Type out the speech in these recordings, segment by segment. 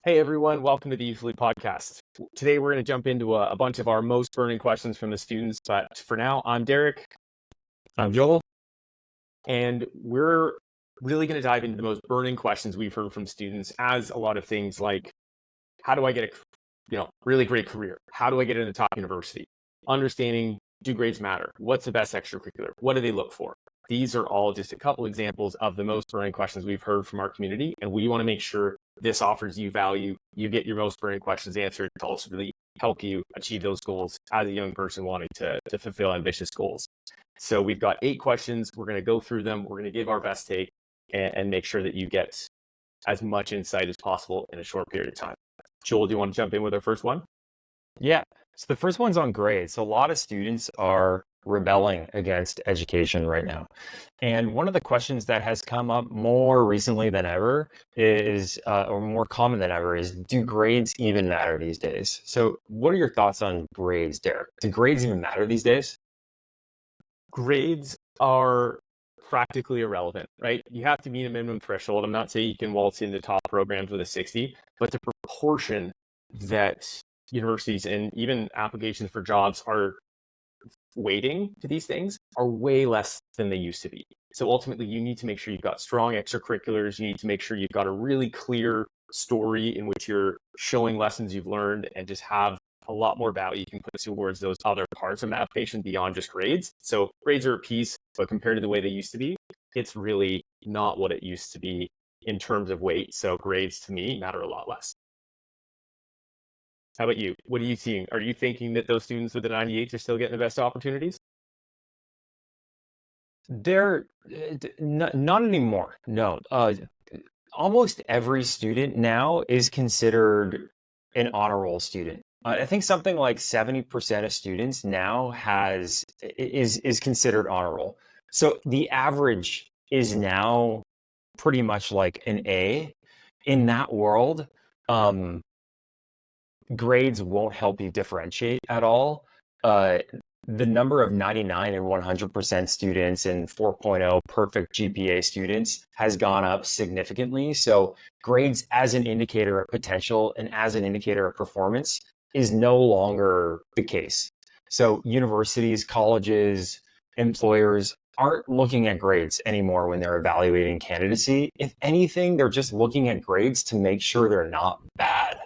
Hey everyone, welcome to the Youthfully podcast. Today we're going to jump into a bunch of our most burning questions from the students, but for now, I'm Derek. I'm Joel. And we're really going to dive into the most burning questions we've heard from students, as a lot of things like, how do I get a really great career? How do I get into top university? Understanding, do grades matter? What's the best extracurricular? What do they look for? These are all just a couple examples of the most burning questions we've heard from our community, and we want to make sure this offers you value. You get your most burning questions answered to also really help you achieve those goals as a young person wanting to fulfill ambitious goals. So we've got 8 questions. We're going to go through them. We're going to give our best take and make sure that you get as much insight as possible in a short period of time. Joel, do you want to jump in with our first one? Yeah. So the first one's on grades. So a lot of students are rebelling against education right now. And one of the questions that has come up more recently than ever is, or more common than ever, is do grades even matter these days? So what are your thoughts on grades, Derek? Do grades even matter these days? Grades are practically irrelevant, right? You have to meet a minimum threshold. I'm not saying you can waltz into top programs with a 60, but the proportion that universities and even applications for jobs are weighting to these things are way less than they used to be. So ultimately, you need to make sure you've got strong extracurriculars. You need to make sure you've got a really clear story in which you're showing lessons you've learned and just have a lot more value you can put towards those other parts of an application beyond just grades. So grades are a piece, but compared to the way they used to be, it's really not what it used to be in terms of weight. So grades to me matter a lot less. How about you? What are you seeing? Are you thinking that those students with the 98s are still getting the best opportunities? They're not anymore. No. Almost every student now is considered an honor roll student. I think something like 70% of students now is considered honor roll. So the average is now pretty much like an A. In that world, um, grades won't help you differentiate at all. Uh, the number of 99 and 100% students and 4.0 perfect GPA students has gone up significantly. So grades as an indicator of potential and as an indicator of performance is no longer the case. So universities, colleges, employers aren't looking at grades anymore when they're evaluating candidacy. If anything, they're just looking at grades to make sure they're not bad.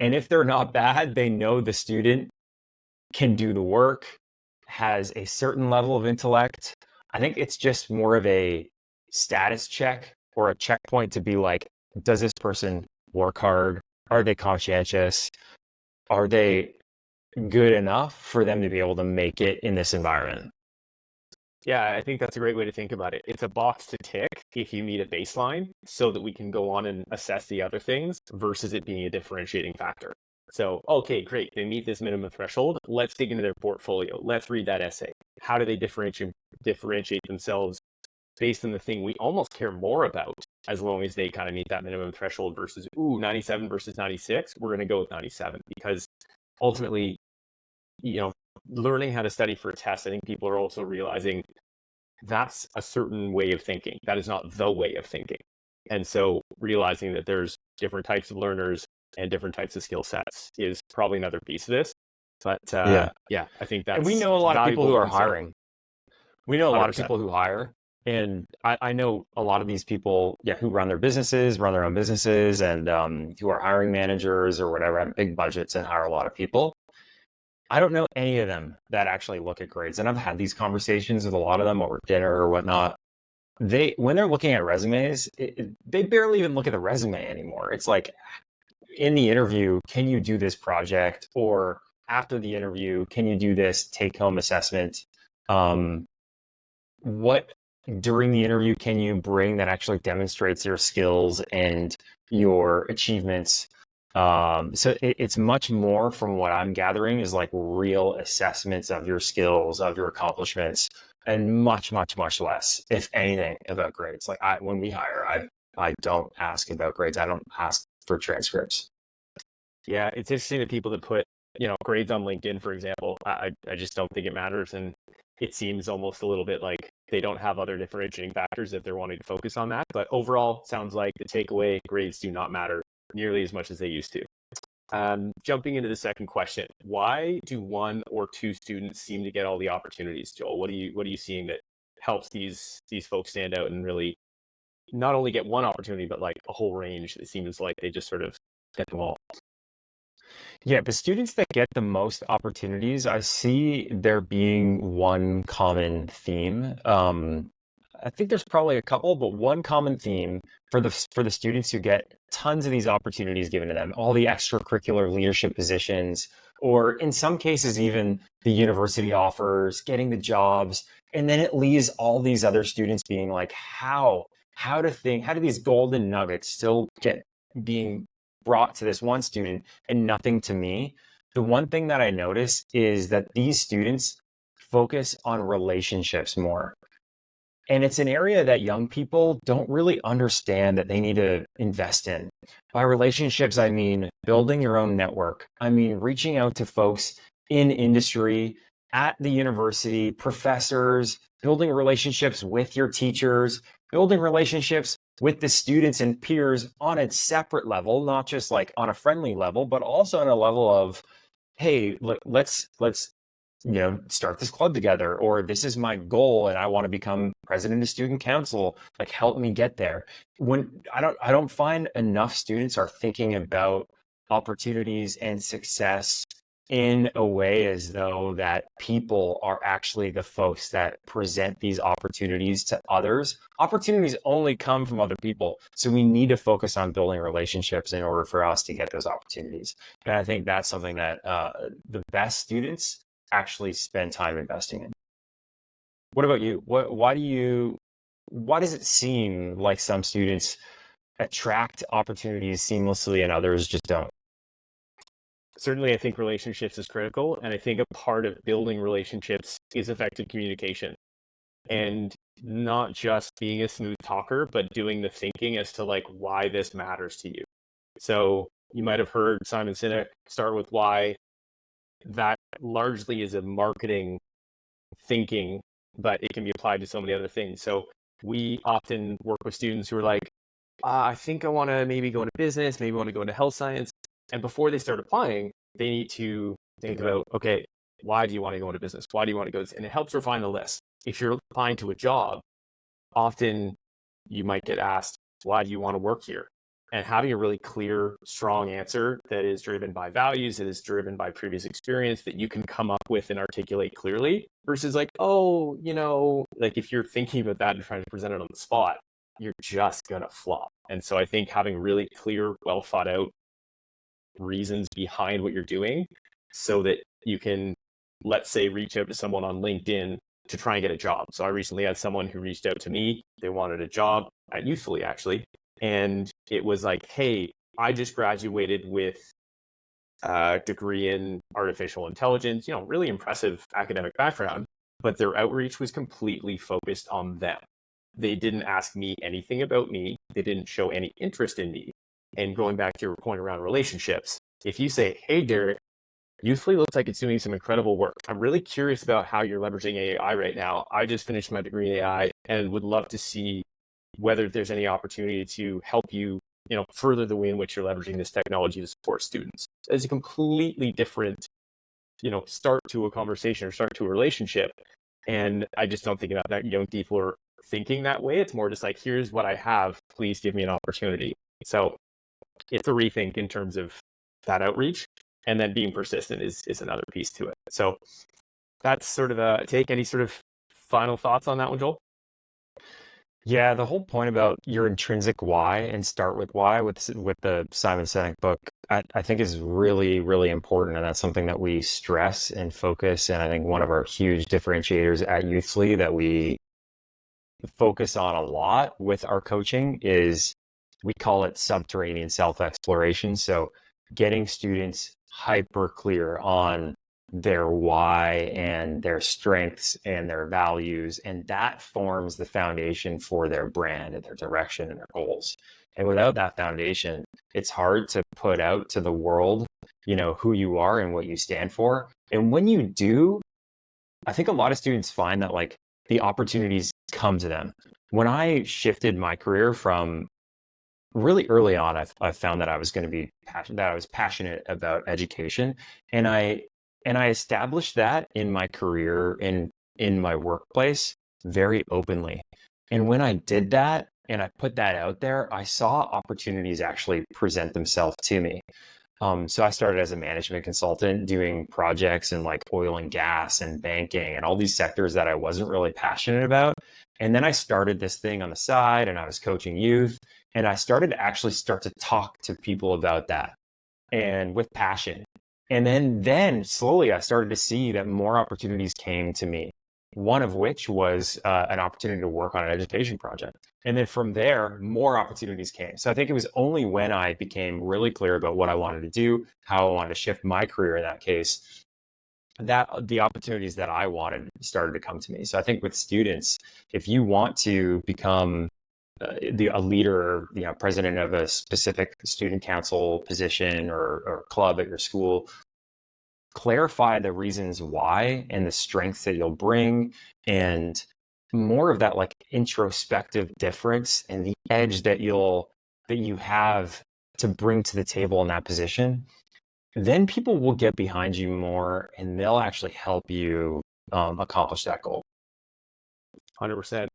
And if they're not bad, they know the student can do the work, has a certain level of intellect. I think it's just more of a status check or a checkpoint to be like, does this person work hard? Are they conscientious? Are they good enough for them to be able to make it in this environment? Yeah, I think that's a great way to think about it. It's a box to tick if you meet a baseline so that we can go on and assess the other things versus it being a differentiating factor. So, okay, great. They meet this minimum threshold. Let's dig into their portfolio. Let's read that essay. How do they differentiate themselves based on the thing we almost care more about as long as they kind of meet that minimum threshold versus, 97 versus 96? We're going to go with 97 because ultimately, learning how to study for a test, I think people are also realizing that's a certain way of thinking. That is not the way of thinking. And so realizing that there's different types of learners and different types of skill sets is probably another piece of this. But Yeah. I think And we that's know a lot of people valuable who to are consider. hiring. We know a lot of 100%. people who hire. And I know a lot of these people, who run their businesses, run their own businesses, and who are hiring managers or whatever, have big budgets and hire a lot of people. I don't know any of them that actually look at grades. And I've had these conversations with a lot of them over dinner or whatnot. When they're looking at resumes, they barely even look at the resume anymore. It's like in the interview, can you do this project? Or after the interview, can you do this take-home assessment? Um, what during the interview can you bring that actually demonstrates your skills and your achievements? So it's much more, from what I'm gathering, is like real assessments of your skills, of your accomplishments, and much, much, much less, if anything, about grades. Like when we hire, I don't ask about grades. I don't ask for transcripts. Yeah, it's interesting that people that put, grades on LinkedIn, for example, I just don't think it matters. And it seems almost a little bit like they don't have other differentiating factors if they're wanting to focus on that. But overall, sounds like the takeaway, grades do not matter. nearly as much as they used to. Jumping into the second question, why do one or two students seem to get all the opportunities, Joel? What are you seeing that helps these folks stand out and really not only get one opportunity, but like a whole range? It seems like they just sort of get them all. Yeah, the students that get the most opportunities, I see there being one common theme. I think there's probably a couple, but one common theme for the students who get tons of these opportunities given to them, all the extracurricular leadership positions, or in some cases even the university offers, getting the jobs, and then it leaves all these other students being like, how do these golden nuggets still get being brought to this one student and nothing to me? The one thing that I notice is that these students focus on relationships more. And it's an area that young people don't really understand that they need to invest in. By relationships, I mean building your own network. I mean reaching out to folks in industry, at the university, professors, building relationships with your teachers, building relationships with the students and peers on a separate level, not just like on a friendly level, but also on a level of, hey, let's start this club together, or this is my goal and I want to become president of student council, like help me get there. When I don't find enough students are thinking about opportunities and success in a way as though that people are actually the folks that present these opportunities to others. Opportunities only come from other people, so we need to focus on building relationships in order for us to get those opportunities. And I think that's something that the best students actually spend time investing in. What about you? Why does it seem like some students attract opportunities seamlessly and others just don't? Certainly, I think relationships is critical, and I think a part of building relationships is effective communication, and not just being a smooth talker, but doing the thinking as to like why this matters to you. So you might have heard Simon Sinek start with why. That largely is a marketing thinking, but it can be applied to so many other things. So we often work with students who are like, I think I want to maybe go into business, maybe want to go into health science. And before they start applying, they need to think about, okay, why do you want to go into business? Why do you want to go? And it helps refine the list. If you're applying to a job, often you might get asked, why do you want to work here? And having a really clear, strong answer that is driven by values, that is driven by previous experience, that you can come up with and articulate clearly, versus like, oh, like if you're thinking about that and trying to present it on the spot, you're just going to flop. And so I think having really clear, well thought out reasons behind what you're doing so that you can, let's say, reach out to someone on LinkedIn to try and get a job. So I recently had someone who reached out to me. They wanted a job at Youthfully, actually. And it was like, hey, I just graduated with a degree in artificial intelligence, really impressive academic background, but their outreach was completely focused on them. They didn't ask me anything about me. They didn't show any interest in me. And going back to your point around relationships, if you say, hey, Derek, Youthfully looks like it's doing some incredible work. I'm really curious about how you're leveraging AI right now. I just finished my degree in AI and would love to see whether there's any opportunity to help you, further the way in which you're leveraging this technology to support students. It's a completely different, start to a conversation or start to a relationship. And I just don't think about that young people are thinking that way. It's more just like, here's what I have. Please give me an opportunity. So it's a rethink in terms of that outreach. And then being persistent is another piece to it. So that's sort of a take. Any sort of final thoughts on that one, Joel? Yeah, the whole point about your intrinsic why and start with why with the Simon Sinek book, I think is really, really important. And that's something that we stress and focus. And I think one of our huge differentiators at Youthly that we focus on a lot with our coaching is we call it subterranean self-exploration. So getting students hyper clear on their why and their strengths and their values, and that forms the foundation for their brand and their direction and their goals. And without that foundation, it's hard to put out to the world, who you are and what you stand for. And when you do, I think a lot of students find that like the opportunities come to them. When I shifted my career from really early on, I found that I was going to be that I was passionate about education, and I established that in my career in my workplace very openly. And when I did that and I put that out there, I saw opportunities actually present themselves to me. So I started as a management consultant doing projects in like oil and gas and banking and all these sectors that I wasn't really passionate about. And then I started this thing on the side and I was coaching youth and I started to actually start to talk to people about that and with passion. And then slowly I started to see that more opportunities came to me. One of which was an opportunity to work on an education project. And then from there, more opportunities came. So I think it was only when I became really clear about what I wanted to do, how I wanted to shift my career in that case, that the opportunities that I wanted started to come to me. So I think with students, if you want to become a leader, president of a specific student council position or club at your school, clarify the reasons why and the strengths that you'll bring and more of that like introspective difference and the edge that you have to bring to the table in that position, then people will get behind you more and they'll actually help you accomplish that goal. 100%.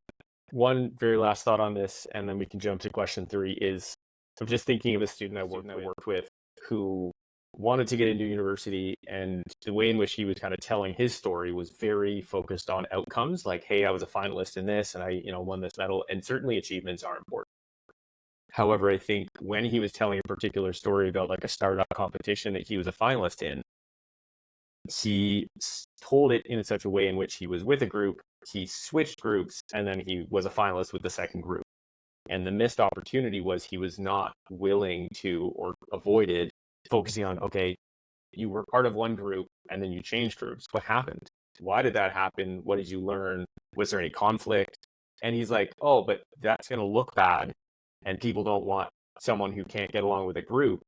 One very last thought on this, and then we can jump to question 3 is, so just thinking of a student I worked with who wanted to get into university, and the way in which he was kind of telling his story was very focused on outcomes, like, hey, I was a finalist in this and I won this medal, and certainly achievements are important. However, I think when he was telling a particular story about like a startup competition that he was a finalist in, he told it in such a way in which he was with a group, he switched groups, and then he was a finalist with the second group. And the missed opportunity was he was not willing to, or avoided focusing on, okay, you were part of one group and then you changed groups. What happened? Why did that happen? What did you learn? Was there any conflict? And he's like, oh, but that's going to look bad. And people don't want someone who can't get along with a group.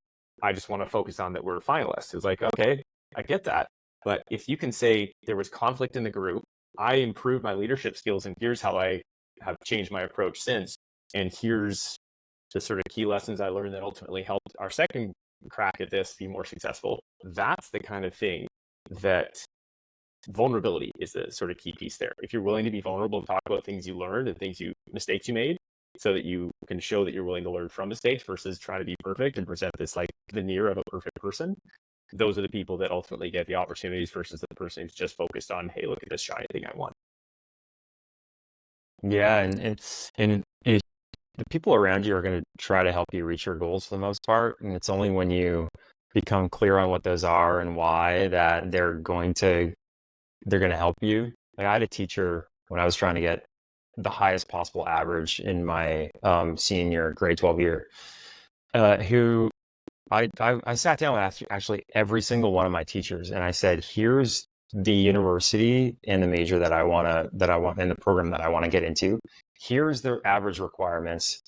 I just want to focus on that we're finalists. It's like, okay, I get that. But if you can say there was conflict in the group, I improved my leadership skills, and here's how I have changed my approach since. And here's the sort of key lessons I learned that ultimately helped our second crack at this be more successful. That's the kind of thing that vulnerability is the sort of key piece there. If you're willing to be vulnerable and talk about things you learned and mistakes you made, so that you can show that you're willing to learn from mistakes versus trying to be perfect and present this like veneer of a perfect person, those are the people that ultimately get the opportunities versus the person who's just focused on, hey, look at this shiny thing I want. Yeah, and the people around you are going to try to help you reach your goals for the most part, and it's only when you become clear on what those are and why that they're going to help you. Like I had a teacher when I was trying to get the highest possible average in my senior grade 12 year, who I sat down with actually every single one of my teachers and I said, here's the university and the major that I want and the program that I want to get into. Here's the average requirements.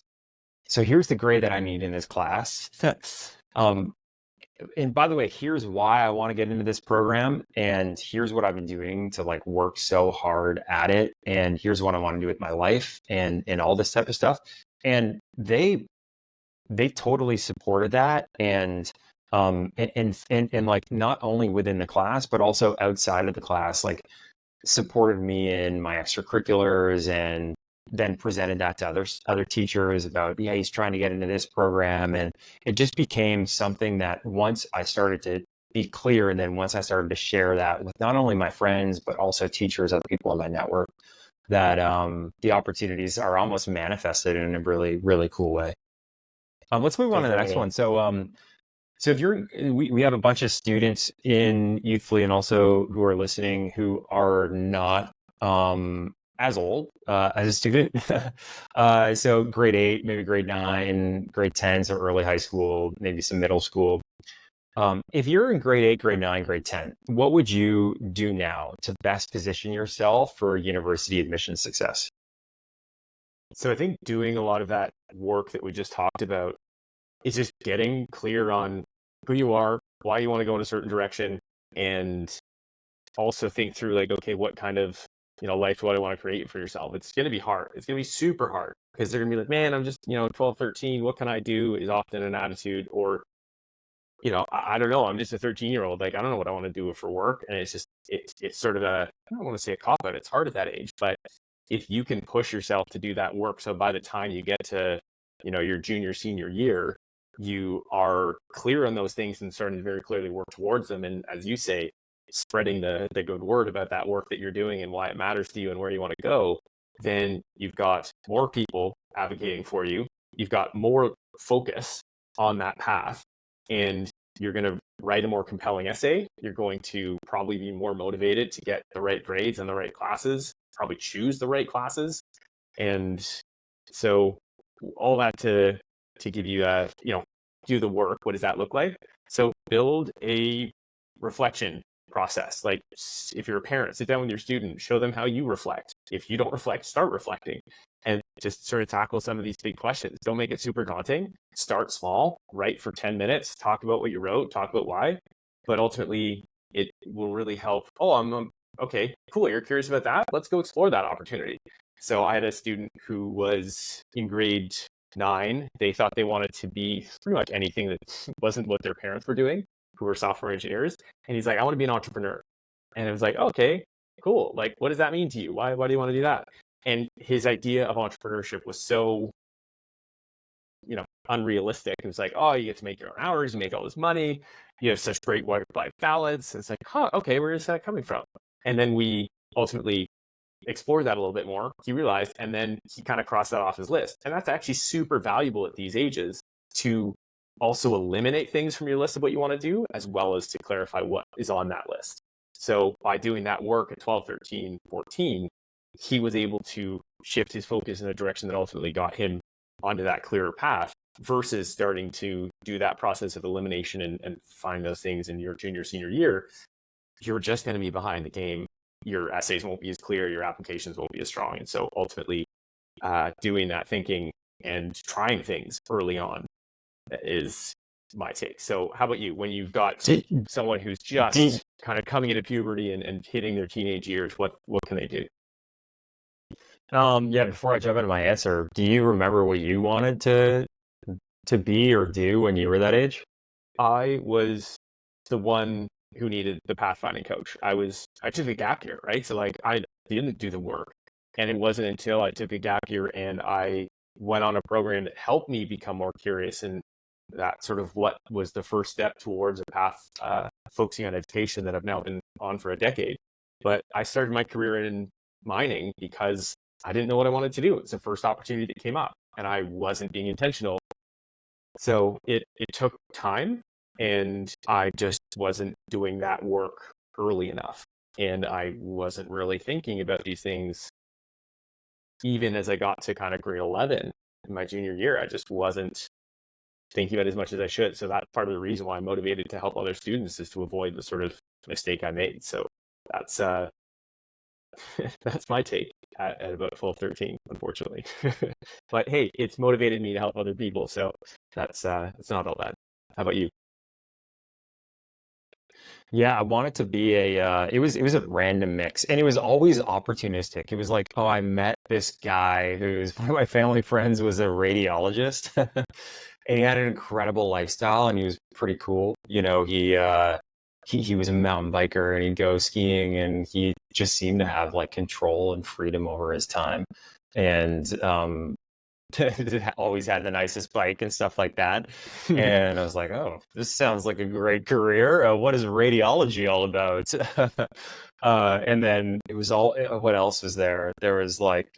So here's the grade that I need in this class. um, and by the way, here's why I want to get into this program, and here's what I've been doing to like work so hard at it, and here's what I want to do with my life, and all this type of stuff. And they totally supported that, and like not only within the class, but also outside of the class, like supported me in my extracurriculars and then presented that to other teachers about, yeah, he's trying to get into this program. And it just became something that once I started to be clear, and then once I started to share that with not only my friends, but also teachers, other people in my network, that the opportunities are almost manifested in a really, really cool way. Let's move on to the next one. So if we have a bunch of students in Youthfully and also who are listening who are not as old as a student. So grade 8, maybe grade 9, grade 10, so early high school, maybe some middle school. If you're in grade 8, grade 9, grade 10, what would you do now to best position yourself for university admission success? So I think doing a lot of that work that we just talked about is just getting clear on who you are, why you want to go in a certain direction, and also think through like, okay, what kind of life what I want to create for yourself, it's going to be hard. It's going to be super hard because they're going to be like, man, I'm just, 12, 13. What can I do is often an attitude. Or, I don't know. I'm just a 13-year-old. Like, I don't know what I want to do for work. And it's just, it's sort of I don't want to say a cop out. It's hard at that age. But if you can push yourself to do that work, so by the time you get to, your junior, senior year, you are clear on those things and starting to very clearly work towards them. And as you say, spreading the good word about that work that you're doing and why it matters to you and where you want to go, then you've got more people advocating for you. You've got more focus on that path, and you're going to write a more compelling essay. You're going to probably be more motivated to get the right grades and the right classes, probably choose the right classes. And so all that to give you do the work. What does that look like? So build a reflection process. Like, if you're a parent, sit down with your student, show them how you reflect. If you don't reflect, start reflecting, and just sort of tackle some of these big questions. Don't make it super daunting. Start small, write for 10 minutes, talk about what you wrote, talk about why, but ultimately it will really help. Oh, I'm okay, cool. You're curious about that. Let's go explore that opportunity. So I had a student who was in grade 9. They thought they wanted to be pretty much anything that wasn't what their parents were doing, who were software engineers. And he's like, I want to be an entrepreneur. And it was like, okay, cool. Like, what does that mean to you? Why do you want to do that? And his idea of entrepreneurship was so, unrealistic. It was like, oh, you get to make your own hours, you make all this money, you have such great work-life balance. It's like, okay, where is that coming from? And then we ultimately explored that a little bit more. He realized, and then he kind of crossed that off his list. And that's actually super valuable at these ages, to also eliminate things from your list of what you want to do, as well as to clarify what is on that list. So by doing that work at 12, 13, 14, he was able to shift his focus in a direction that ultimately got him onto that clearer path, versus starting to do that process of elimination and find those things in your junior, senior year. You're just going to be behind the game. Your essays won't be as clear, your applications won't be as strong. And so ultimately, doing that thinking and trying things early on is my take. So how about you? When you've got someone who's just kind of coming into puberty and hitting their teenage years, what can they do? Yeah, before I jump into my answer, do you remember what you wanted to be or do when you were that age? I was the one who needed the pathfinding coach. I took a gap year, right? So like, I didn't do the work. And it wasn't until I took a gap year and I went on a program that helped me become more curious, and that sort of what was the first step towards a path focusing on education that I've now been on for a decade. But I started my career in mining because I didn't know what I wanted to do. It was the first opportunity that came up, and I wasn't being intentional. So it took time, and I just wasn't doing that work early enough. And I wasn't really thinking about these things even as I got to kind of grade 11 in my junior year. I just wasn't thinking about it as much as I should. So that's part of the reason why I'm motivated to help other students, is to avoid the sort of mistake I made. So that's that's my take at about 12, 13, unfortunately. But hey, it's motivated me to help other people. So that's not all bad. How about you? Yeah, I want it to be it was a random mix, and it was always opportunistic. It was like, oh, I met this guy who's one of my family friends, was a radiologist. And he had an incredible lifestyle, and he was pretty cool. He was a mountain biker, and he'd go skiing, and he just seemed to have like control and freedom over his time. And always had the nicest bike and stuff like that. And I was like, oh, this sounds like a great career. What is radiology all about? And then it was all, what else was there? There was like,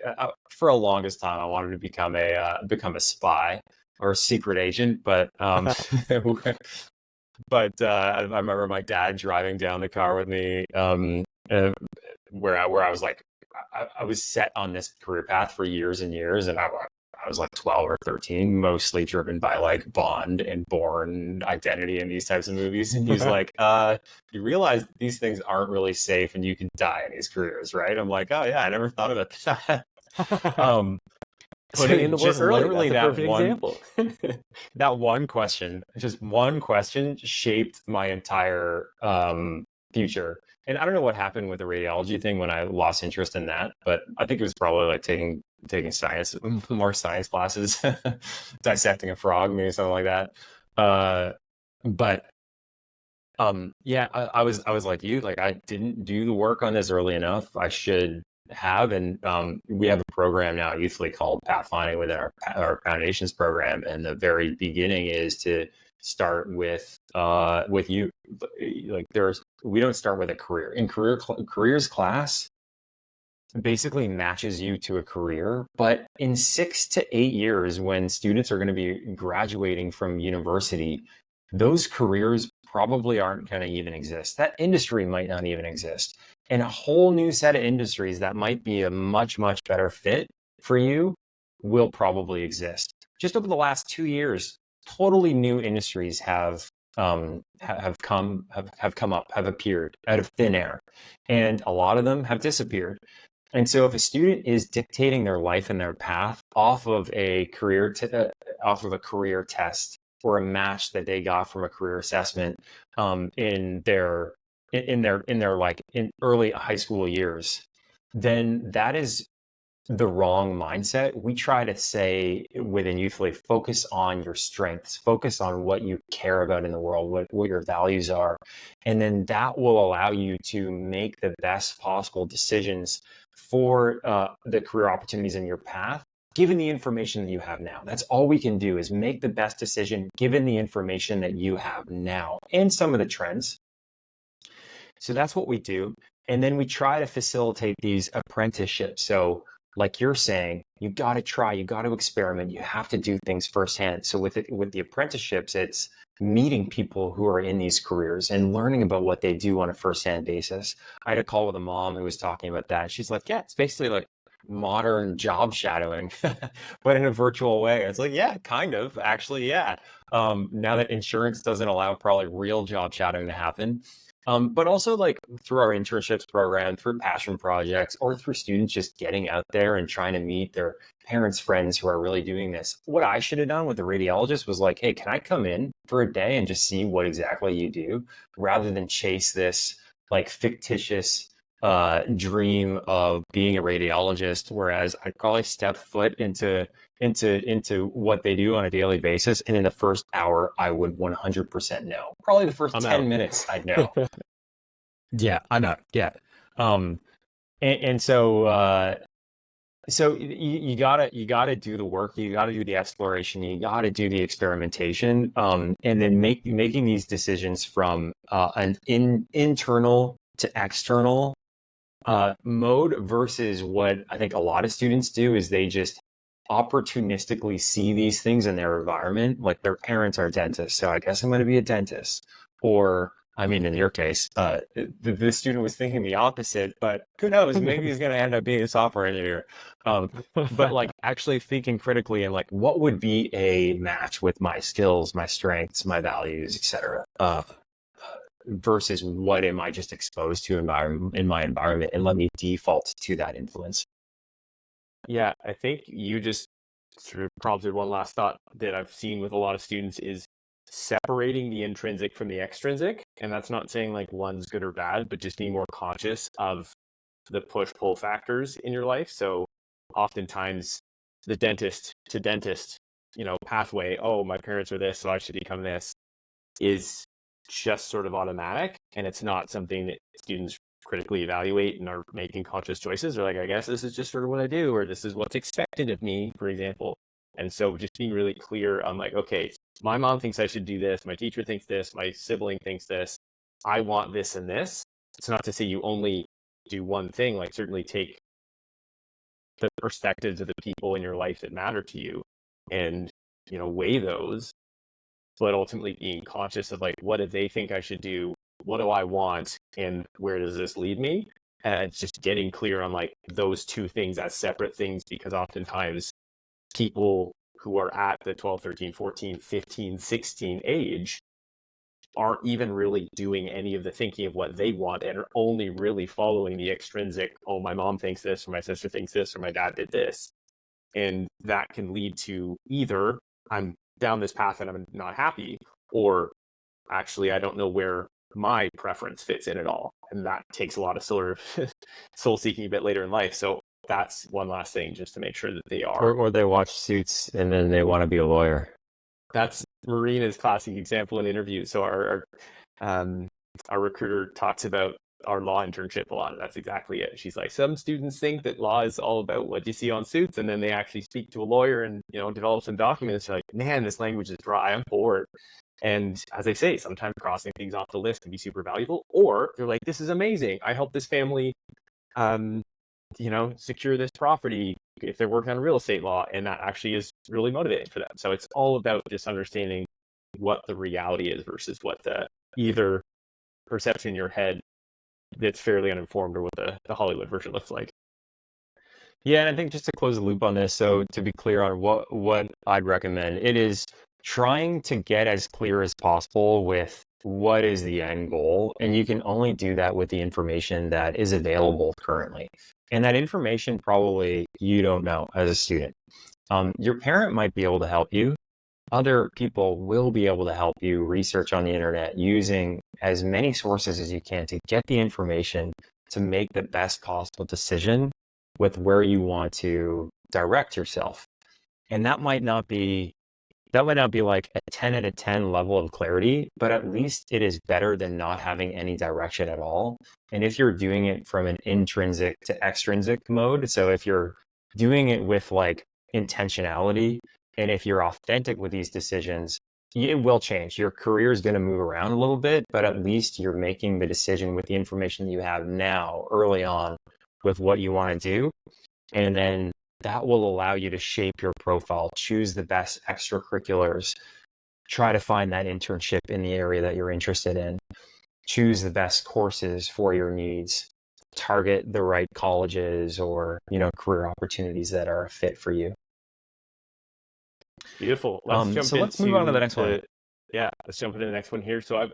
for a longest time, I wanted to become a spy or a secret agent, but I remember my dad driving down the car with me, uh, where I was like, I was set on this career path for years and years, and I was like 12 or 13, mostly driven by like Bond and Bourne, Identity, and these types of movies. And he's like, you realize these things aren't really safe and you can die in these careers, right? I'm like, oh yeah, I never thought about that. um, Putting in the work just early. literally That's a that perfect one example. that one question, just one question shaped my entire future. And I don't know what happened with the radiology thing when I lost interest in that, but I think it was probably like taking science, more science classes, dissecting a frog, maybe something like that. Uh, but yeah, I was like you, like I didn't do the work on this early enough. I should have, and we have a program now at Youthfully called Pathfinding within our foundations program, and the very beginning is to start with you. Like we don't start with a career in careers class basically matches you to a career. But in 6 to 8 years, when students are going to be graduating from university, those careers probably aren't going to even exist. That industry might not even exist. And a whole new set of industries that might be a much, much better fit for you will probably exist. Just over the last 2 years, totally new industries have come up, have appeared out of thin air, and a lot of them have disappeared. And so, if a student is dictating their life and their path off of a career test or a match that they got from a career assessment in their like in early high school years, then that is the wrong mindset. We try to say within Youthfully, focus on your strengths, focus on what you care about in the world, what your values are. And then that will allow you to make the best possible decisions for the career opportunities in your path, given the information that you have now. That's all we can do is make the best decision given the information that you have now and some of the trends. So that's what we do. And then we try to facilitate these apprenticeships. So like you're saying, you got to try, you got to experiment, you have to do things firsthand. So with the apprenticeships, it's meeting people who are in these careers and learning about what they do on a firsthand basis. I had a call with a mom who was talking about that. She's like, yeah, it's basically like modern job shadowing, but in a virtual way. It's like, yeah, kind of, actually, yeah. Now that insurance doesn't allow probably real job shadowing to happen, but also like through our internships program, through passion projects, or through students just getting out there and trying to meet their parents' friends who are really doing this. What I should have done with the radiologist was like, hey, can I come in for a day and just see what exactly you do, rather than chase this like fictitious dream of being a radiologist. Whereas I'd probably step foot into what they do on a daily basis, and in the first hour I would 100% know. Probably the first I'm 10 out. minutes I'd know. Yeah, I know. Yeah. um and so you gotta do the work, you gotta do the exploration, you gotta do the experimentation, and then making these decisions from an internal to external mode, versus what I think a lot of students do is they just opportunistically see these things in their environment. Like their parents are dentists, so I guess I'm going to be a dentist. Or, I mean, in your case, the student was thinking the opposite, but who knows? Maybe he's going to end up being a software engineer. But like actually thinking critically and like, what would be a match with my skills, my strengths, my values, etc. Versus what am I just exposed to in my environment, and let me default to that influence. Yeah, I think you just sort of prompted one last thought that I've seen with a lot of students is separating the intrinsic from the extrinsic. And that's not saying like one's good or bad, but just being more conscious of the push-pull factors in your life. So oftentimes the dentist to dentist, pathway, oh, my parents are this, so I should become this, is just sort of automatic. And it's not something that students critically evaluate and are making conscious choices. They're like, I guess this is just sort of what I do, or this is what's expected of me, for example. And so just being really clear on like, okay, my mom thinks I should do this, my teacher thinks this, my sibling thinks this, I want this and this. It's not to say you only do one thing, like certainly take the perspectives of the people in your life that matter to you and, weigh those, but ultimately being conscious of like, what do they think I should do? What do I want? And where does this lead me? And it's just getting clear on like those two things as separate things, because oftentimes people who are at the 12, 13, 14, 15, 16 age aren't even really doing any of the thinking of what they want and are only really following the extrinsic, oh, my mom thinks this, or my sister thinks this, or my dad did this. And that can lead to either I'm down this path and I'm not happy, or actually I don't know where my preference fits in at all. And that takes a lot of sort of soul seeking a bit later in life. So that's one last thing, just to make sure that they are. Or they watch Suits and then they want to be a lawyer. That's Marina's classic example in interviews. So our recruiter talks about our law internship a lot. That's exactly it. She's like, some students think that law is all about what you see on Suits, and then they actually speak to a lawyer and develop some documents. They're like, man, this language is dry. I'm bored. And as I say, sometimes crossing things off the list can be super valuable. Or they're like, this is amazing. I helped this family, secure this property if they're working on real estate law, and that actually is really motivating for them. So it's all about just understanding what the reality is versus what the either perception in your head that's fairly uninformed or what the Hollywood version looks like. Yeah, and I think just to close the loop on this, so to be clear on what I'd recommend, it is trying to get as clear as possible with what is the end goal, and you can only do that with the information that is available currently. And that information probably you don't know as a student. Your parent might be able to help you. Other people will be able to help you research on the internet using as many sources as you can to get the information to make the best possible decision with where you want to direct yourself. And that might not be like a 10 out of 10 level of clarity, but at least it is better than not having any direction at all. And if you're doing it from an intrinsic to extrinsic mode, so if you're doing it with like intentionality, and if you're authentic with these decisions, it will change. Your career is going to move around a little bit, but at least you're making the decision with the information that you have now, early on, with what you want to do. And then that will allow you to shape your profile, choose the best extracurriculars, try to find that internship in the area that you're interested in, choose the best courses for your needs, target the right colleges or, career opportunities that are a fit for you. Beautiful. Let's move on to the next one. Yeah, let's jump into the next one here. So I've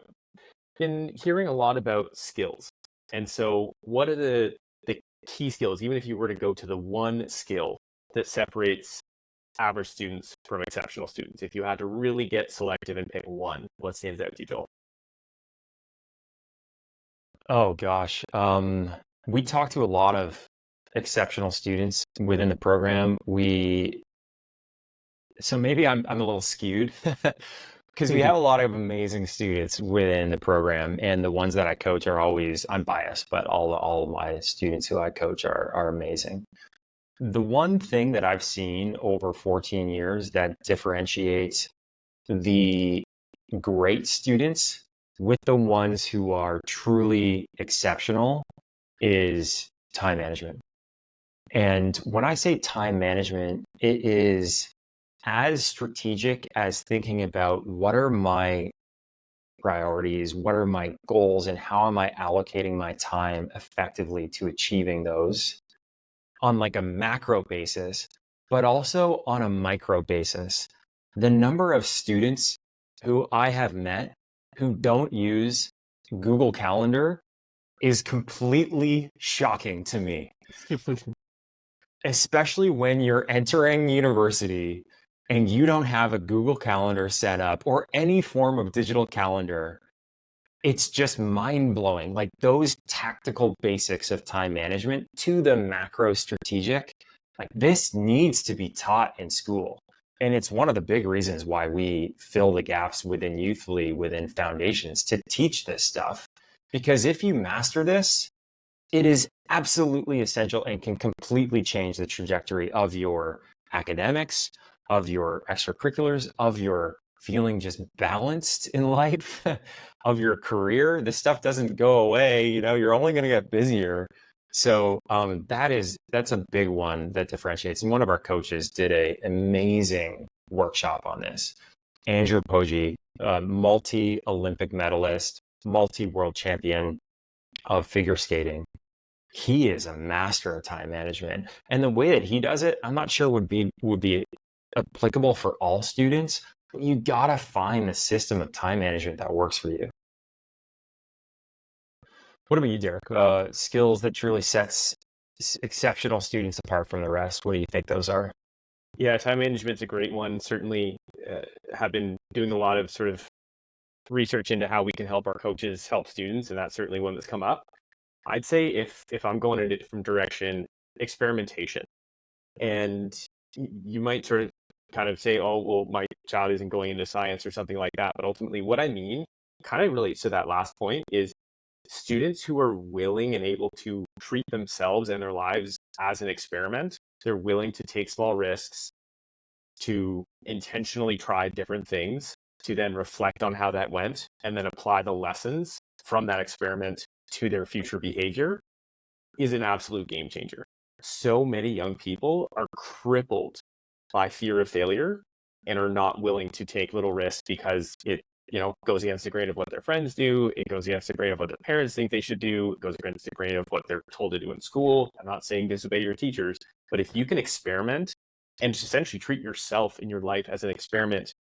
been hearing a lot about skills. And so what are the key skills, even if you were to go to the one skill that separates average students from exceptional students? If you had to really get selective and pick one, what stands out to you, Joel? Oh gosh. We talk to a lot of exceptional students within the program. So maybe I'm a little skewed because we have a lot of amazing students within the program, and the ones that I coach are always, I'm biased, but all of my students who I coach are amazing. The one thing that I've seen over 14 years that differentiates the great students with the ones who are truly exceptional is time management. And when I say time management, it is as strategic as thinking about what are my priorities, what are my goals, and how am I allocating my time effectively to achieving those on like a macro basis, but also on a micro basis. The number of students who I have met who don't use Google Calendar is completely shocking to me, especially when you're entering university and you don't have a Google Calendar set up or any form of digital calendar. It's just mind-blowing. Like those tactical basics of time management to the macro strategic, like this needs to be taught in school. And it's one of the big reasons why we fill the gaps within Youthfully, within Foundations, to teach this stuff. Because if you master this, it is absolutely essential and can completely change the trajectory of your academics, of your extracurriculars, of your feeling just balanced in life, of your career. This stuff doesn't go away. You're only going to get busier. So that's a big one that differentiates. And one of our coaches did an amazing workshop on this. Andrew Poggi, multi-Olympic medalist, multi-world champion of figure skating. He is a master of time management. And the way that he does it, I'm not sure would be applicable for all students, but you gotta find the system of time management that works for you. What about you, Derek? Skills that truly sets exceptional students apart from the rest. What do you think those are? Yeah, time management's a great one. Certainly have been doing a lot of sort of research into how we can help our coaches help students, and that's certainly one that's come up. I'd say if I'm going in a different direction, experimentation. And you might sort of kind of say, oh, well, my child isn't going into science or something like that. But ultimately, what I mean kind of relates to that last point is students who are willing and able to treat themselves and their lives as an experiment. They're willing to take small risks, to intentionally try different things, to then reflect on how that went, and then apply the lessons from that experiment to their future behavior is an absolute game changer. So many young people are crippled by fear of failure and are not willing to take little risks because it, goes against the grain of what their friends do. It goes against the grain of what their parents think they should do. It goes against the grain of what they're told to do in school. I'm not saying disobey your teachers, but if you can experiment and essentially treat yourself in your life as an experiment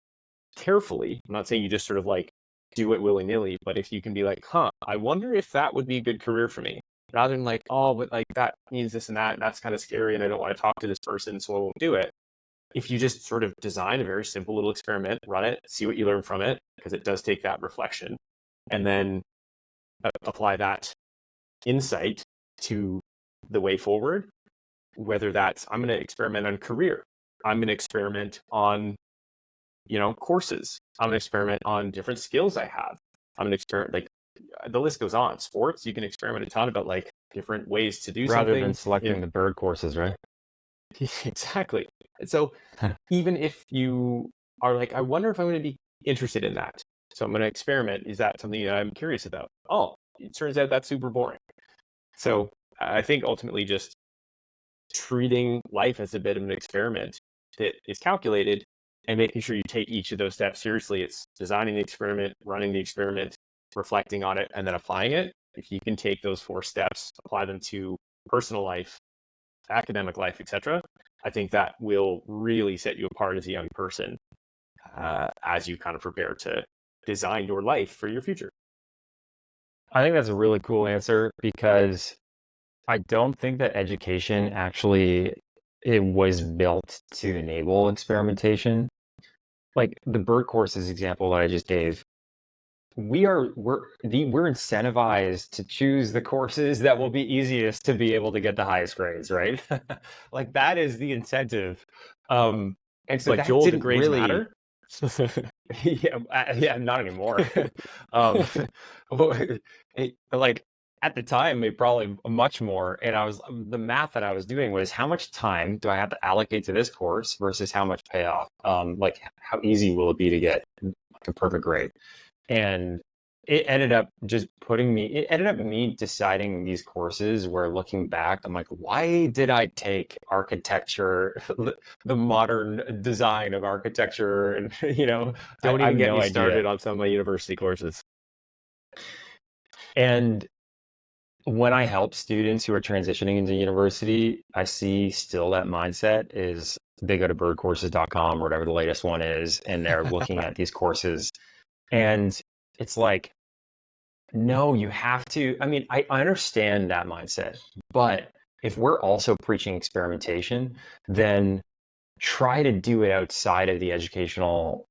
carefully, I'm not saying you just sort of like do it willy-nilly, but if you can be like, I wonder if that would be a good career for me, rather than like, oh, but like that means this and that, and that's kind of scary, and I don't want to talk to this person, so I won't do it. If you just sort of design a very simple little experiment, run it, see what you learn from it, because it does take that reflection, and then apply that insight to the way forward, whether that's, I'm going to experiment on career, I'm going to experiment on, courses, I'm going to experiment on different skills I have, I'm going to experiment, like, the list goes on. Sports, you can experiment a ton about like different ways to do Rather something. than selecting the bird courses, right? Exactly. And so even if you are like, I wonder if I'm going to be interested in that, so I'm going to experiment, is that something that I'm curious about? Oh, it turns out that's super boring. So I think ultimately just treating life as a bit of an experiment that is calculated and making sure you take each of those steps seriously. It's designing the experiment, running the experiment, reflecting on it, and then applying it. If you can take those 4 steps, apply them to personal life, academic life, etc., I think that will really set you apart as a young person as you kind of prepare to design your life for your future. I think that's a really cool answer because I don't think that education actually it was built to enable experimentation. Like the bird courses example that I just gave, we're incentivized to choose the courses that will be easiest to be able to get the highest grades, right? Like that is the incentive. And so Like, that Joel, the didn't grades really, matter. yeah, not anymore. um, like at the time, it probably much more. And the math that I was doing was how much time do I have to allocate to this course versus how much payoff? Like how easy will it be to get like a perfect grade? And it ended up me deciding these courses where looking back, I'm like, why did I take architecture, the modern design of architecture? And, Don't I have even get no me idea. started on some of my university courses. And when I help students who are transitioning into university, I see still that mindset is they go to birdcourses.com or whatever the latest one is, and they're looking at these courses. And it's like, no, you have to. I mean, I understand that mindset, but if we're also preaching experimentation, then try to do it outside of the educational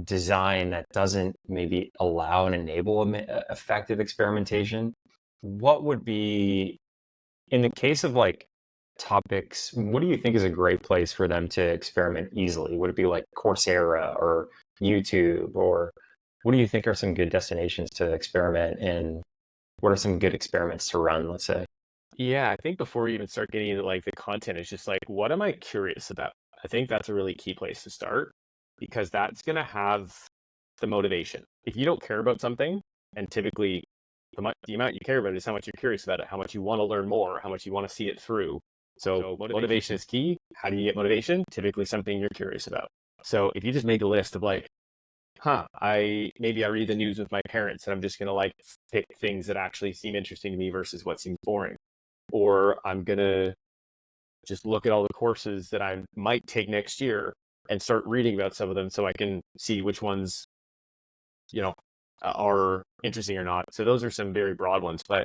design that doesn't maybe allow and enable effective experimentation. What would be, in the case of like topics, what do you think is a great place for them to experiment easily? Would it be like Coursera or YouTube, or what do you think are some good destinations to experiment in? What are some good experiments to run, let's say? Yeah, I think before you even start getting into like the content, it's just like, what am I curious about? I think that's a really key place to start because that's going to have the motivation. If you don't care about something, and typically the amount you care about is how much you're curious about it, how much you want to learn more, how much you want to see it through. So motivation is key. How do you get motivation? Typically something you're curious about. So if you just make a list of like, maybe I read the news with my parents and I'm just going to like pick things that actually seem interesting to me versus what seems boring. Or I'm going to just look at all the courses that I might take next year and start reading about some of them so I can see which ones, are interesting or not. So those are some very broad ones, but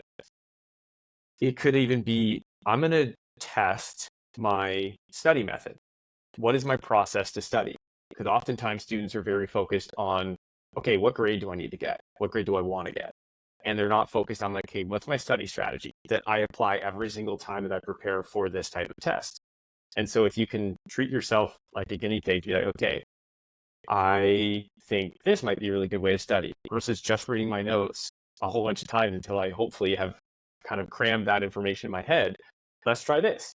it could even be, I'm going to test my study method. What is my process to study? Because oftentimes students are very focused on okay, what grade do I need to get? What grade do I want to get? And they're not focused on like, hey, what's my study strategy that I apply every single time that I prepare for this type of test? And so if you can treat yourself like a guinea pig, you're like, okay, I think this might be a really good way to study versus just reading my notes a whole bunch of times until I hopefully have kind of crammed that information in my head. Let's try this.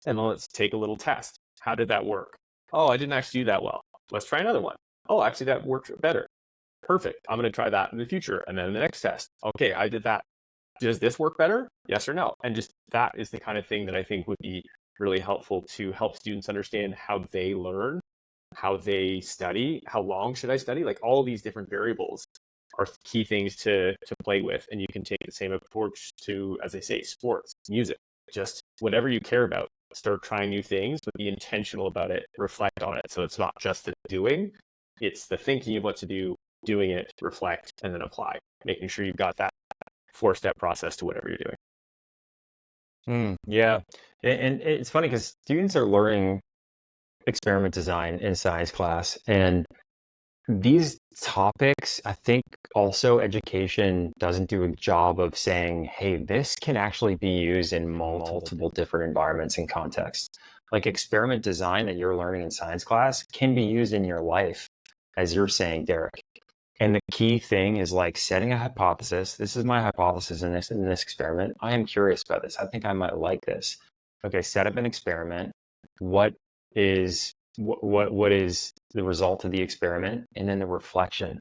And then let's take a little test. How did that work? Oh, I didn't actually do that well. Let's try another one. Oh, actually, that worked better. Perfect. I'm going to try that in the future. And then the next test. Okay, I did that. Does this work better? Yes or no? And just that is the kind of thing that I think would be really helpful to help students understand how they learn, how they study, how long should I study? Like all these different variables are key things to play with. And you can take the same approach to, as I say, sports, music, just whatever you care about. Start trying new things, but be intentional about it, reflect on it. So it's not just the doing, it's the thinking of what to do, doing it, reflect, and then apply, making sure you've got that 4-step process to whatever you're doing. Yeah. And it's funny because students are learning experiment design in science class. And these topics, I think also education doesn't do a job of saying, hey, this can actually be used in multiple different environments and contexts. Like experiment design that you're learning in science class can be used in your life, as you're saying, Derek. And the key thing is like setting a hypothesis. This is my hypothesis in this experiment. I am curious about this. I think I might like this. Okay, set up an experiment. What is what is the result of the experiment? And then the reflection.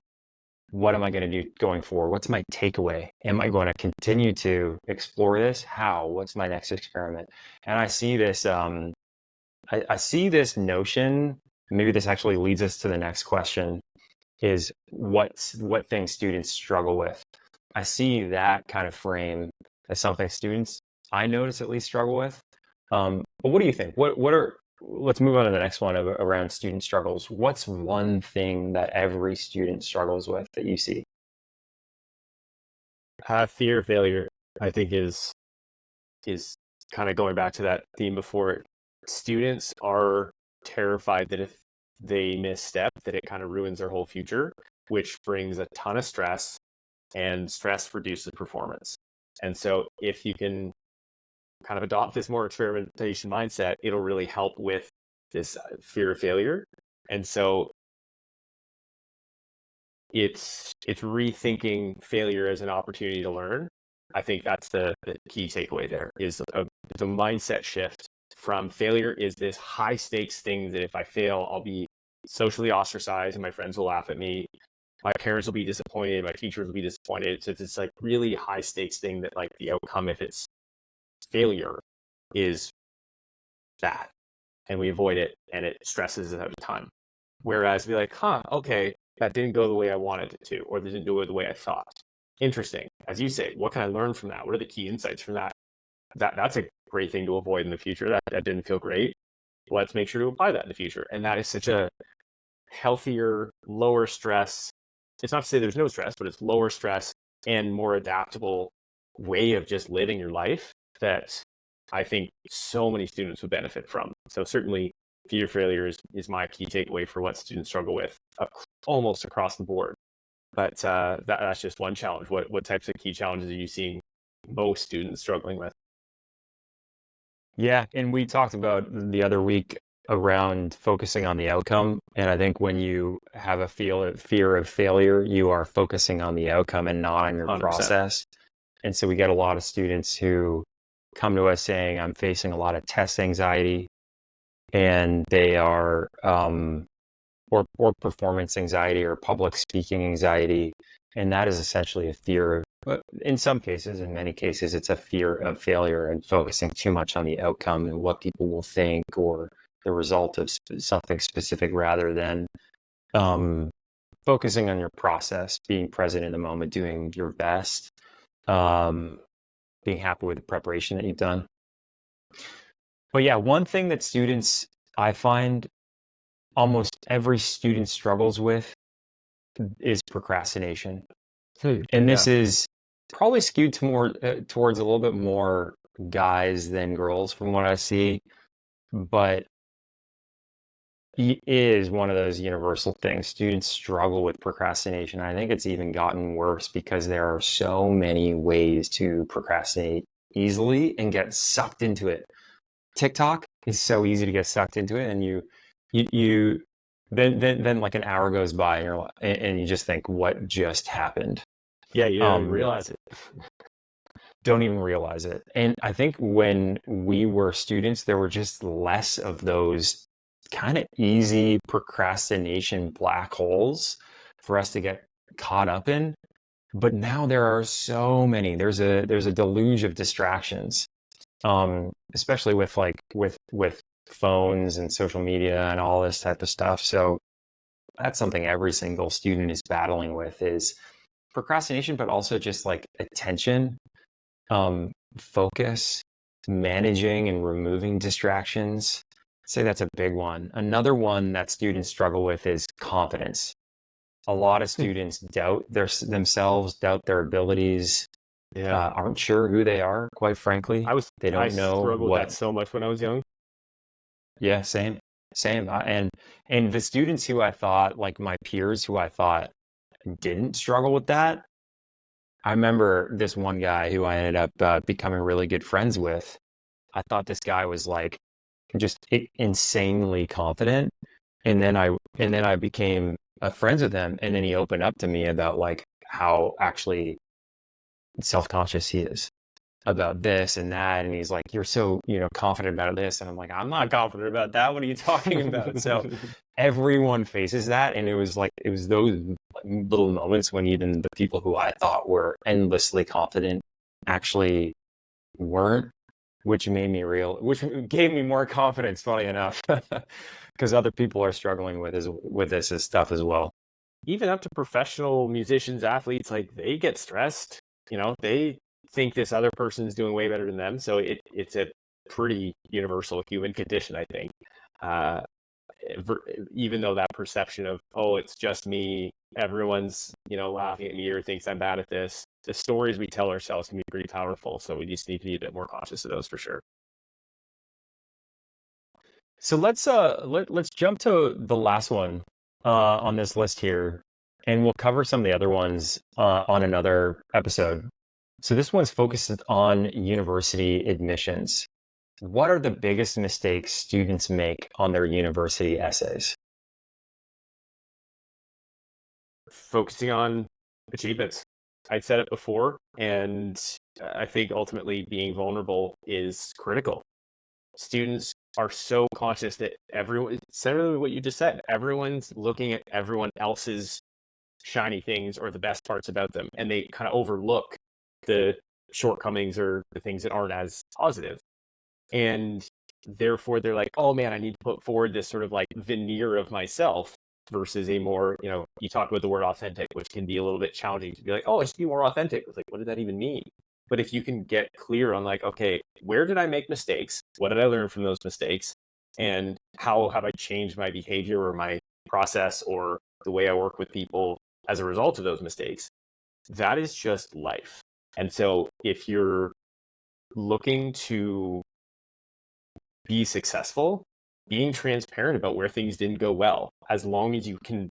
What am I going to do going forward? What's my takeaway? Am I going to continue to explore this? How? What's my next experiment? And I see this I see this notion. Maybe this actually leads us to the next question is what things students struggle with. I see that kind of frame as something students I notice at least struggle with. But what do you think? What are let's move on to the next one around student struggles. What's one thing that every student struggles with that you see? Fear of failure, I think, is kind of going back to that theme before. Students are terrified that if they misstep, that it kind of ruins their whole future, which brings a ton of stress, and stress reduces performance. And so if you can kind of adopt this more experimentation mindset, it'll really help with this fear of failure. And so it's rethinking failure as an opportunity to learn. I think that's the key takeaway there is the mindset shift from failure is this high stakes thing that if I fail, I'll be socially ostracized and my friends will laugh at me. My parents will be disappointed. My teachers will be disappointed. So it's this like really high stakes thing that like the outcome, if it's failure, is bad, and we avoid it, and it stresses us out of time. Whereas be like, okay, that didn't go the way I wanted it to, or it didn't go the way I thought. Interesting. As you say, what can I learn from that? What are the key insights from that? That's a great thing to avoid in the future. That didn't feel great. Let's make sure to apply that in the future. And that is such a healthier, lower stress. It's not to say there's no stress, but it's lower stress and more adaptable way of just living your life that I think so many students would benefit from. So certainly fear of failure is my key takeaway for what students struggle with almost across the board. But that's just one challenge. What types of key challenges are you seeing most students struggling with? Yeah, and we talked about the other week around focusing on the outcome. And I think when you have a fear of failure, you are focusing on the outcome and not on your 100%. process. And so we get a lot of students who come to us saying, I'm facing a lot of test anxiety, and they are, or performance anxiety or public speaking anxiety. And that is essentially a fear, but in some cases, in many cases, it's a fear of failure and focusing too much on the outcome and what people will think or the result of something specific rather than focusing on your process, being present in the moment, doing your best, being happy with the preparation that you've done. But yeah, one thing that students, I find almost every student struggles with is procrastination. And this is probably skewed to more towards a little bit more guys than girls from what I see. But is one of those universal things. Students struggle with procrastination. I think it's even gotten worse because there are so many ways to procrastinate easily and get sucked into it. TikTok is so easy to get sucked into it, and you then like an hour goes by and and you just think, what just happened? Yeah, you don't even Um, realize it. don't even realize it. And I think when we were students, there were just less of those kind of easy procrastination black holes for us to get caught up in. But now there are so many. There's a deluge of distractions, especially with with phones and social media and all this type of stuff. So that's something every single student is battling with is procrastination, but also just like attention, focus, managing and removing distractions. I'd say that's a big one. Another one that students struggle with is confidence. A lot of students doubt themselves, doubt their abilities, Yeah. aren't sure who they are, quite frankly. They I don't know struggled with that what, so much when I was young. yeah, same. And the students who I thought, like my peers who I thought didn't struggle with that, I remember this one guy who I ended up becoming really good friends with. I thought this guy was like just insanely confident, and then I became friends with him, and then he opened up to me about like how actually self-conscious he is about this and that, and he's like, "You're so, confident about this," and I'm like, "I'm not confident about that. What are you talking about?" So everyone faces that, and it was those little moments when even the people who I thought were endlessly confident actually weren't, which gave me more confidence, funny enough, because other people are struggling with this as stuff as well. Even up to professional musicians, athletes, like they get stressed. They think this other person's doing way better than them. So it's a pretty universal human condition, I think. Uh, Even though that perception of, oh, it's just me, everyone's, laughing at me or thinks I'm bad at this. The stories we tell ourselves can be pretty powerful. So we just need to be a bit more cautious of those for sure. So let's jump to the last one on this list here, and we'll cover some of the other ones on another episode. So this one's focused on university admissions. What are the biggest mistakes students make on their university essays? Focusing on achievements. I said it before, and I think ultimately being vulnerable is critical. Students are so conscious that everyone, similar to what you just said, everyone's looking at everyone else's shiny things or the best parts about them, and they kind of overlook the shortcomings or the things that aren't as positive. And therefore, they're like, oh man, I need to put forward this sort of like veneer of myself versus a more, you talk about the word authentic, which can be a little bit challenging to be like, oh, I should be more authentic. It's like, what does that even mean? But if you can get clear on like, okay, where did I make mistakes? What did I learn from those mistakes? And how have I changed my behavior or my process or the way I work with people as a result of those mistakes? That is just life. And so if you're looking to be successful, being transparent about where things didn't go well, as long as you can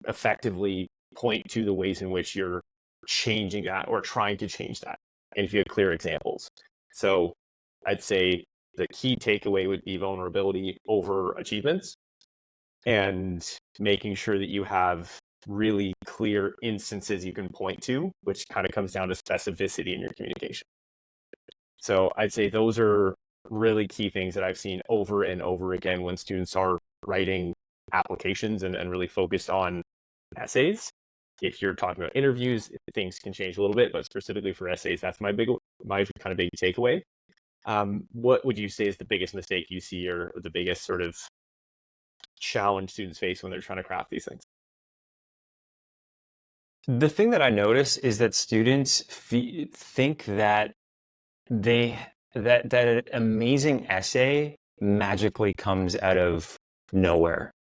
effectively point to the ways in which you're changing that or trying to change that, and if you have clear examples. So I'd say the key takeaway would be vulnerability over achievements and making sure that you have really clear instances you can point to, which kind of comes down to specificity in your communication. So I'd say those are really key things that I've seen over and over again when students are writing applications and really focused on essays. If you're talking about interviews, things can change a little bit, but specifically for essays, that's my kind of big takeaway. What would you say is the biggest mistake you see or the biggest sort of challenge students face when they're trying to craft these things? The thing that I notice is that students think that they that an amazing essay magically comes out of nowhere.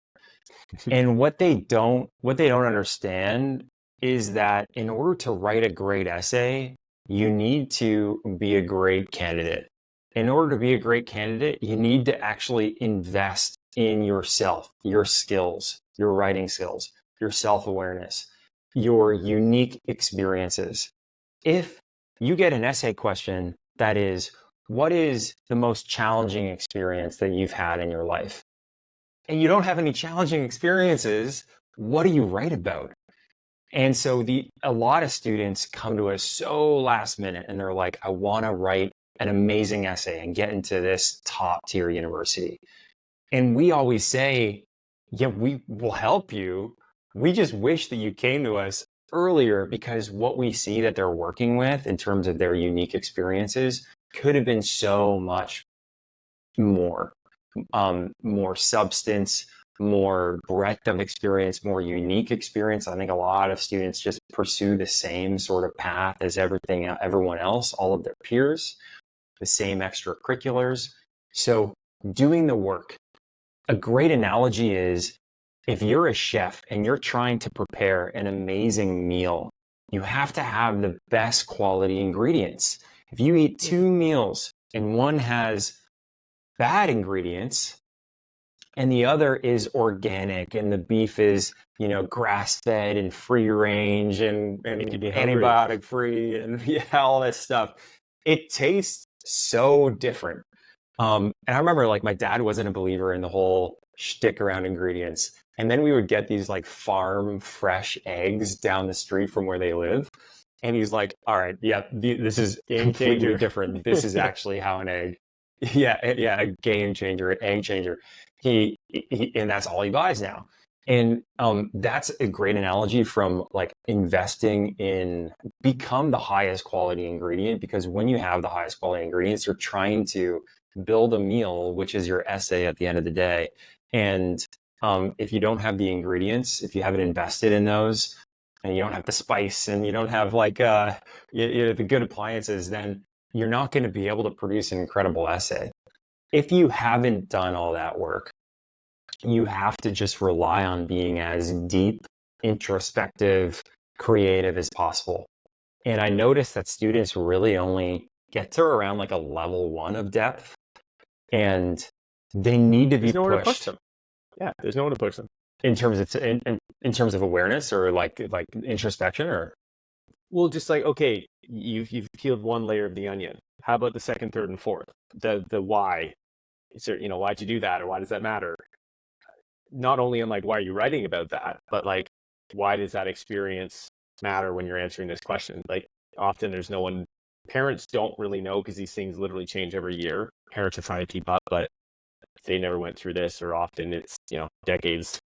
And what they don't understand is that in order to write a great essay, you need to be a great candidate. In order to be a great candidate, you need to actually invest in yourself, your skills, your writing skills, your self-awareness, your unique experiences. If you get an essay question that is, what is the most challenging experience that you've had in your life? And you don't have any challenging experiences, what do you write about? And so a lot of students come to us so last minute and they're like, I want to write an amazing essay and get into this top tier university. And we always say, yeah, we will help you. We just wish that you came to us earlier, because what we see that they're working with in terms of their unique experiences could have been so much more, more substance, more breadth of experience, more unique experience. I think a lot of students just pursue the same sort of path as everyone else, all of their peers, the same extracurriculars. So doing the work. A great analogy is, if you're a chef and you're trying to prepare an amazing meal, you have to have the best quality ingredients. If you eat two meals and one has bad ingredients and the other is organic and the beef is, grass-fed and free range and antibiotic free and yeah, all this stuff, it tastes so different. And I remember, like, my dad wasn't a believer in the whole shtick around ingredients. And then we would get these like farm fresh eggs down the street from where they live. And he's like, all right, yeah, this is completely different. This is actually how an egg, yeah, a game changer, an egg changer. And that's all he buys now. And that's a great analogy from like investing in become the highest quality ingredient, because when you have the highest quality ingredients, you're trying to build a meal, which is your essay at the end of the day. And if you don't have the ingredients, if you haven't invested in those, and you don't have the spice, and you don't have like the good appliances, then you're not going to be able to produce an incredible essay. If you haven't done all that work, you have to just rely on being as deep, introspective, creative as possible. And I noticed that students really only get to around like a level 1 of depth, and they need to be nowhere to push pushed. them. Yeah, there's no one to push them In terms of in terms of awareness, or like introspection, or well, just like, okay, you've peeled one layer of the onion. How about the second, third, and fourth? The why? Is there, why'd you do that, or why does that matter? Not only in like, why are you writing about that, but like, why does that experience matter when you're answering this question? Like, often there's no one. Parents don't really know, because these things literally change every year. Parents are trying to keep up, but they never went through this, or often it's decades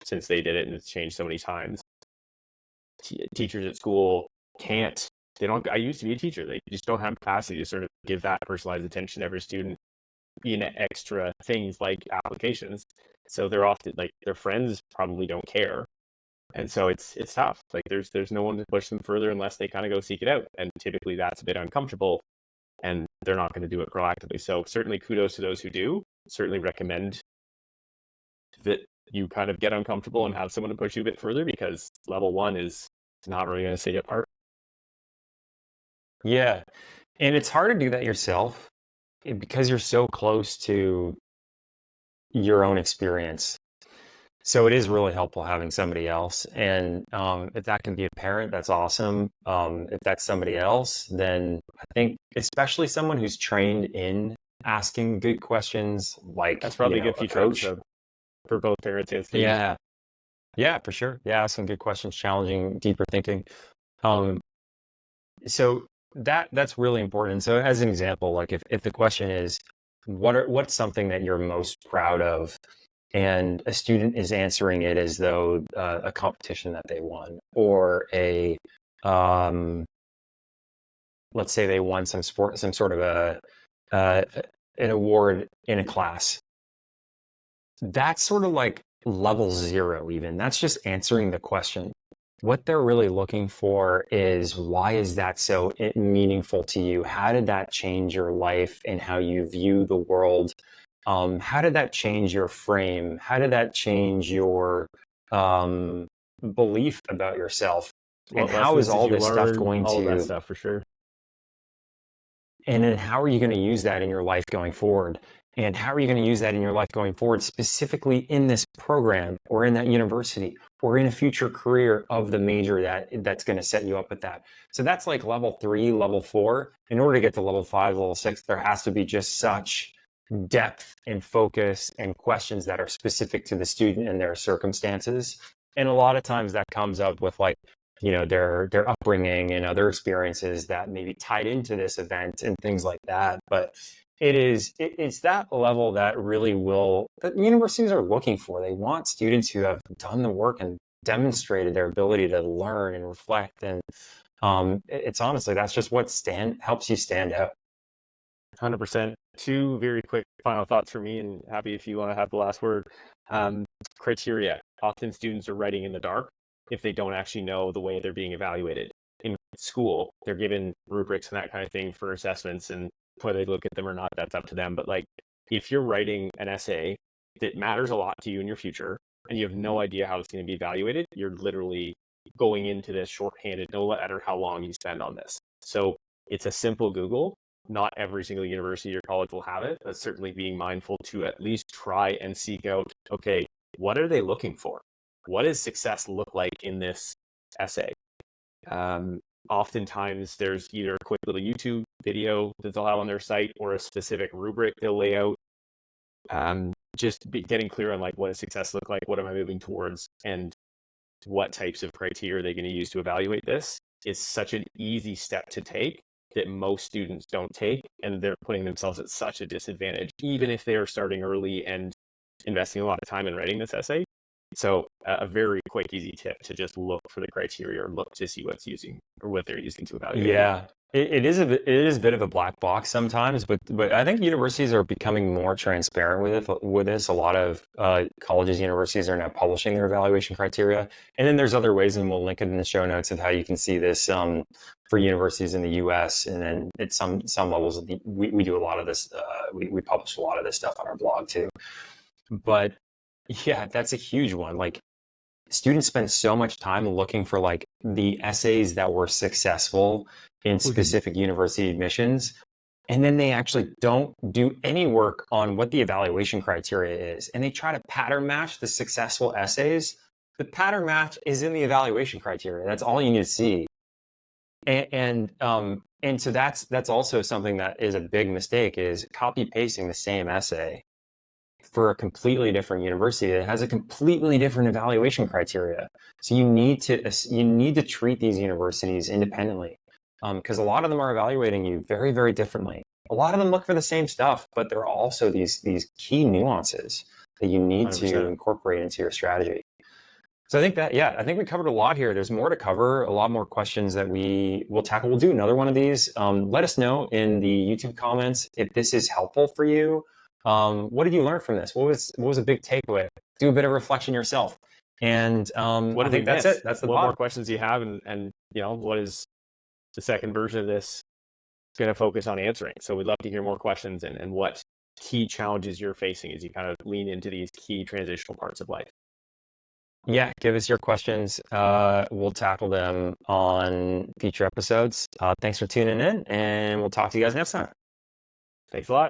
since they did it, and it's changed so many times. Teachers at school can't. They don't. I used to be a teacher. They just don't have capacity to sort of give that personalized attention to every student in extra things like applications. So they're often like, their friends probably don't care, and so it's tough. Like there's no one to push them further unless they kind of go seek it out, and typically that's a bit uncomfortable, and they're not going to do it proactively. So certainly kudos to those who do. Certainly recommend that you kind of get uncomfortable and have someone to push you a bit further, because level 1 is not really going to set you apart. yeah, and it's hard to do that yourself because you're so close to your own experience. So it is really helpful having somebody else. And if that can be a parent, that's awesome. If that's somebody else, then I think especially someone who's trained in asking good questions, like That's probably a good a future coach. episode for both parents and students. Yeah, for sure. Yeah, asking good questions, challenging, deeper thinking. Um, so that's really important. So as an example, like if the question is, what's something that you're most proud of, and a student is answering it as though a competition that they won, or um, let's say they won some sort of an award in a class. That's sort of like level 0 even. That's just answering the question. What they're really looking for is, why is that so meaningful to you? How did that change your life and how you view the world? How did that change your frame? How did that change your belief about yourself? And how is all this stuff going all to, of that stuff for sure. and then how are you going to use that in your life going forward? And how are you going to use that in your life going forward, specifically in this program or in that university or in a future career of the major that's going to set you up with that? So that's like level 3, level 4. In order to get to level 5, level 6, there has to be just such depth and focus and questions that are specific to the student and their circumstances. And a lot of times that comes up with like, their upbringing and other experiences that maybe tied into this event and things like that. But it's that level that that universities are looking for. They want students who have done the work and demonstrated their ability to learn and reflect. And it's honestly, that's just what helps you stand out. 100%. Two very quick final thoughts for me, and happy if you want to have the last word. Criteria. Often students are writing in the dark if they don't actually know the way they're being evaluated. In school, they're given rubrics and that kind of thing for assessments, and whether they look at them or not, that's up to them. But like, if you're writing an essay that matters a lot to you in your future, and you have no idea how it's going to be evaluated, you're literally going into this shorthanded, no matter how long you spend on this. So it's a simple Google. Not every single university or college will have it, but certainly being mindful to at least try and seek out, okay, what are they looking for? What does success look like in this essay? Oftentimes there's either a quick little YouTube video that they'll have on their site or a specific rubric they'll lay out. Getting clear on like, what does success look like? What am I moving towards? And what types of criteria are they going to use to evaluate this is such an easy step to take that most students don't take, and they're putting themselves at such a disadvantage, even if they are starting early and investing a lot of time in writing this essay. So a very quick, easy tip to just look for the criteria or look to see what they're using to evaluate. Yeah, it is it is a bit of a black box sometimes, but I think universities are becoming more transparent with this. A lot of colleges, universities are now publishing their evaluation criteria, and then there's other ways, and we'll link it in the show notes of how you can see this for universities in the U.S. And then at some levels, we do a lot of this. We publish a lot of this stuff on our blog too. But yeah, that's a huge one. Like, students spend so much time looking for like the essays that were successful in specific university admissions. And then they actually don't do any work on what the evaluation criteria is. And they try to pattern match the successful essays. The pattern match is in the evaluation criteria. That's all you need to see. And so that's also something that is a big mistake, is copy pasting the same essay for a completely different university that has a completely different evaluation criteria. So you need to treat these universities independently, because a lot of them are evaluating you very, very differently. A lot of them look for the same stuff, but there are also these key nuances that you need 100%. to incorporate into your strategy. So I think we covered a lot here. There's more to cover, a lot more questions that we will tackle. We'll do another one of these. Let us know in the YouTube comments if this is helpful for you. What did you learn from this? What was a big takeaway? Do a bit of reflection yourself. And I think that's it. That's the what pod. more questions do you have, and what is the second version of this going to focus on answering? So we'd love to hear more questions and what key challenges you're facing as you kind of lean into these key transitional parts of life. Yeah, give us your questions. We'll tackle them on future episodes. Thanks for tuning in, and we'll talk to you guys next time. Thanks a lot.